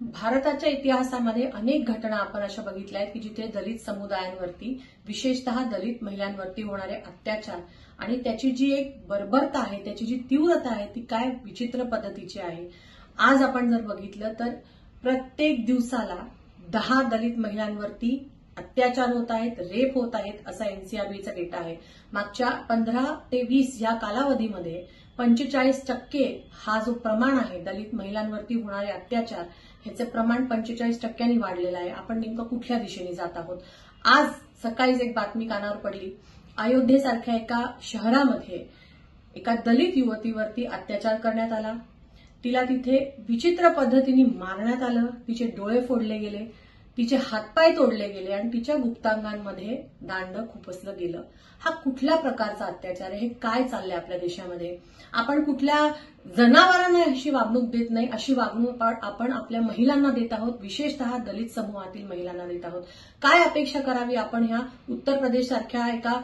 भारताच्या इतिहासामध्ये अनेक घटना आपण अशा बघितल्या आहेत की जिथे दलित समुदायांवरती, विशेषतः दलित महिलांवरती होणारे अत्याचार आणि त्याची जी एक बर्बरता आहे, त्याची जी तीव्रता आहे ती काय विचित्र पद्धतीची आहे। आज आपण जर बघितलं तर प्रत्येक दिवसाला 10 दलित महिलांवरती अत्याचार होत आहेत, रेप होत आहेत, असा एनसीआरबीचा डेटा आहे। मागच्या 15 ते 20 या कालावधीमध्ये 45% हा जो प्रमाण आहे दलित महिलांवरती होणारे अत्याचार, ह्याचे प्रमाण 45% वाढलेलं आहे। आपण नेमकं कुठल्या दिशेने जात आहोत? आज सकाळीच एक बातमी कानावर पडली, अयोध्येसारख्या एका शहरामध्ये एका दलित युवतीवरती अत्याचार करण्यात आला, तिला तिथे विचित्र पद्धतीने मारण्यात आलं, तिचे डोळे फोडले गेले, तिचे हातपाय तोडले गेले आणि तिच्या गुप्तांगांमध्ये दांड खुपसलं गेलं। हा कुठल्या प्रकारचा अत्याचार आहे? हे काय चाललंय आपल्या देशामध्ये? आपण कुठल्या जनावरांना अशी वागणूक देत नाही, अशी वागणूक आपण आपल्या महिलांना देत आहोत, विशेषतः दलित समूहातील महिलांना देत आहोत। काय अपेक्षा करावी आपण ह्या उत्तर प्रदेश सारख्या एका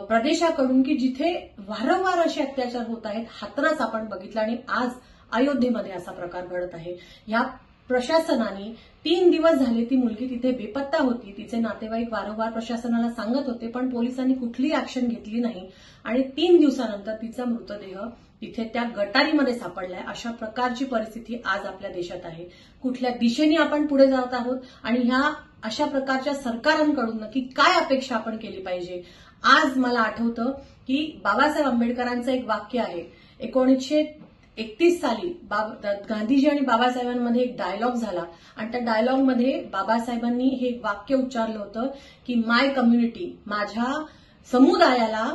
प्रदेशाकडून की जिथे वारंवार असे अत्याचार होत आहेत? हातराच आपण बघितला आणि आज अयोध्येमध्ये असा प्रकार घडत आहे। या प्रशासनाने 3 दिवस झाले ती मुलगी तिथे बेपत्ता होती, तिचे नातेवाईक वारंवार प्रशासनाला सांगत होते, पण पोलिसांनी कुठलीही ऍक्शन घेतली नाही आणि 3 दिवसानंतर तिचा मृतदेह तिथे त्या गटारीमध्ये सापडलाय। अशा प्रकारची परिस्थिती आज आपल्या देशात आहे। कुठल्या दिशेने आपण पुढे जात आहोत आणि ह्या अशा प्रकारच्या सरकारांकडून नक्की काय अपेक्षा आपण केली पाहिजे? आज मला आठवतं की बाबासाहेब आंबेडकरांचं एक वाक्य आहे, 1931 साली गांधीजी आणि बाबासाहेबांमध्ये एक डायलॉग झाला आणि त्या डायलॉगमध्ये बाबासाहेबांनी हे वाक्य उच्चारलं होतं की माय कम्युनिटी, माझ्या समुदायाला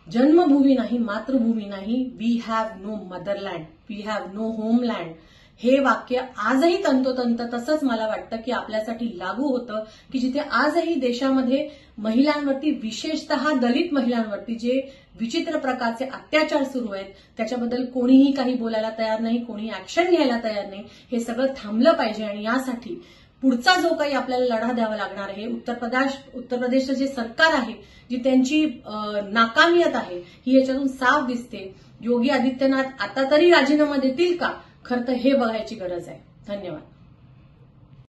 जन्मभूमी नाही, मातृभूमी नाही, we have no motherland, we have no homeland. हे वाक्य आजही तंतोतंत तसंच मला वाटतं की आपल्यासाठी लागू होतं की जिथे आजही देशामध्ये महिलांवरती, विशेषतः दलित महिलांवरती जे विचित्र प्रकारचे अत्याचार सुरू आहेत त्याच्याबद्दल कोणीही काही बोलायला तयार नाही, कोणी ऍक्शन घ्यायला तयार नाही। हे सगळं थांबलं पाहिजे आणि यासाठी पुढचा जो काही आपल्याला लढा द्यावा लागणार आहे, उत्तर प्रदेशचं जे सरकार आहे, जी त्यांची नाकामियत आहे ही याच्यातून साफ दिसते। योगी आदित्यनाथ आता तरी राजीनामा देतील का? खरं तर हे बघायची गरज आहे। धन्यवाद।